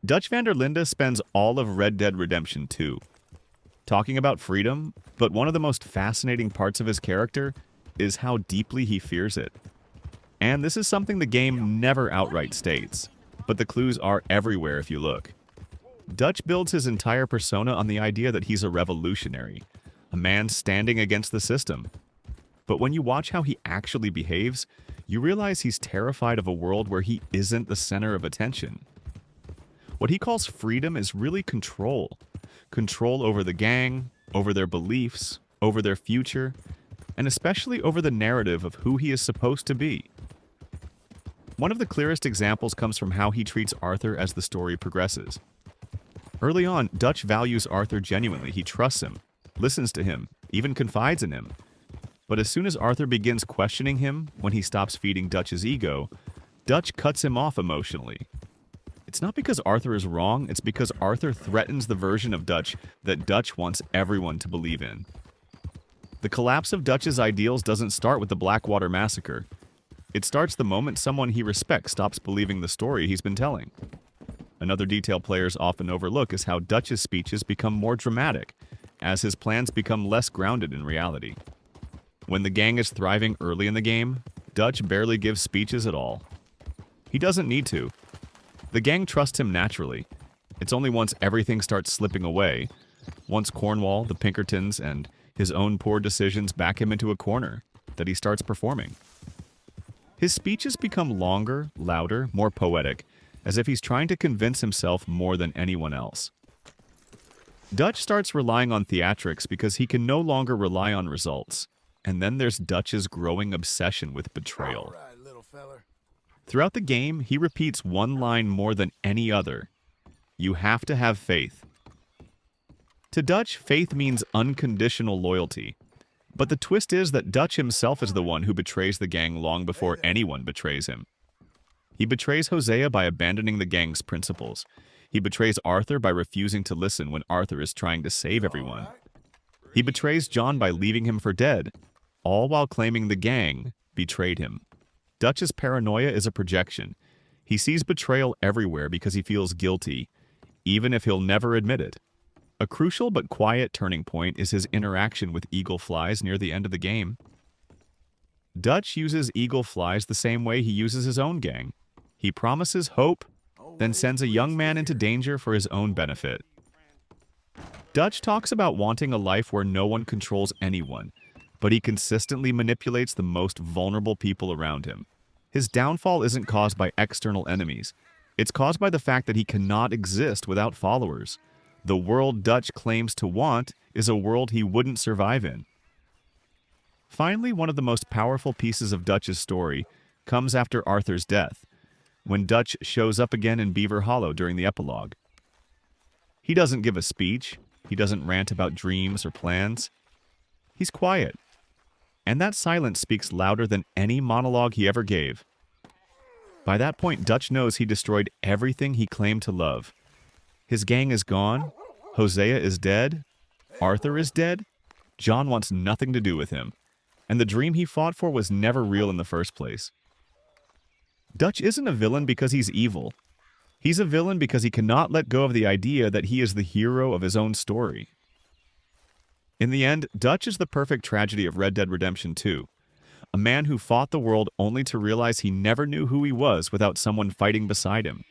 Dutch van der Linde spends all of Red Dead Redemption 2 talking about freedom, but one of the most fascinating parts of his character is how deeply he fears it. And this is something the game never outright states, but the clues are everywhere if you look. Dutch builds his entire persona on the idea that he's a revolutionary, a man standing against the system. But when you watch how he actually behaves, you realize he's terrified of a world where he isn't the center of attention. What he calls freedom is really control. Control over the gang, over their beliefs, over their future, and especially over the narrative of who he is supposed to be. One of the clearest examples comes from how he treats Arthur as the story progresses. Early on, Dutch values Arthur genuinely. He trusts him, listens to him, even confides in him. But as soon as Arthur begins questioning him when he stops feeding Dutch's ego, Dutch cuts him off emotionally. It's not because Arthur is wrong, it's because Arthur threatens the version of Dutch that Dutch wants everyone to believe in. The collapse of Dutch's ideals doesn't start with the Blackwater Massacre. It starts the moment someone he respects stops believing the story he's been telling. Another detail players often overlook is how Dutch's speeches become more dramatic, as his plans become less grounded in reality. When the gang is thriving early in the game, Dutch barely gives speeches at all. He doesn't need to. The gang trusts him naturally. It's only once everything starts slipping away, once Cornwall, the Pinkertons, and his own poor decisions back him into a corner, that he starts performing. His speeches become longer, louder, more poetic, as if he's trying to convince himself more than anyone else. Dutch starts relying on theatrics because he can no longer rely on results. And then there's Dutch's growing obsession with betrayal. Throughout the game, he repeats one line more than any other. You have to have faith. To Dutch, faith means unconditional loyalty. But the twist is that Dutch himself is the one who betrays the gang long before anyone betrays him. He betrays Hosea by abandoning the gang's principles. He betrays Arthur by refusing to listen when Arthur is trying to save everyone. He betrays John by leaving him for dead, all while claiming the gang betrayed him. Dutch's paranoia is a projection. He sees betrayal everywhere because he feels guilty, even if he'll never admit it. A crucial but quiet turning point is his interaction with eagle flies near the end of the game. Dutch uses eagle flies the same way he uses his own gang. He promises hope, then sends a young man into danger for his own benefit. Dutch talks about wanting a life where no one controls anyone, but he consistently manipulates the most vulnerable people around him. His downfall isn't caused by external enemies. It's caused by the fact that he cannot exist without followers. The world Dutch claims to want is a world he wouldn't survive in. Finally, one of the most powerful pieces of Dutch's story comes after Arthur's death, when Dutch shows up again in Beaver Hollow during the epilogue. He doesn't give a speech. He doesn't rant about dreams or plans. He's quiet. And that silence speaks louder than any monologue he ever gave. By that point, Dutch knows he destroyed everything he claimed to love. His gang is gone. Hosea is dead. Arthur is dead. John wants nothing to do with him. And the dream he fought for was never real in the first place. Dutch isn't a villain because he's evil. He's a villain because he cannot let go of the idea that he is the hero of his own story. In the end, Dutch is the perfect tragedy of Red Dead Redemption 2. A man who fought the world only to realize he never knew who he was without someone fighting beside him.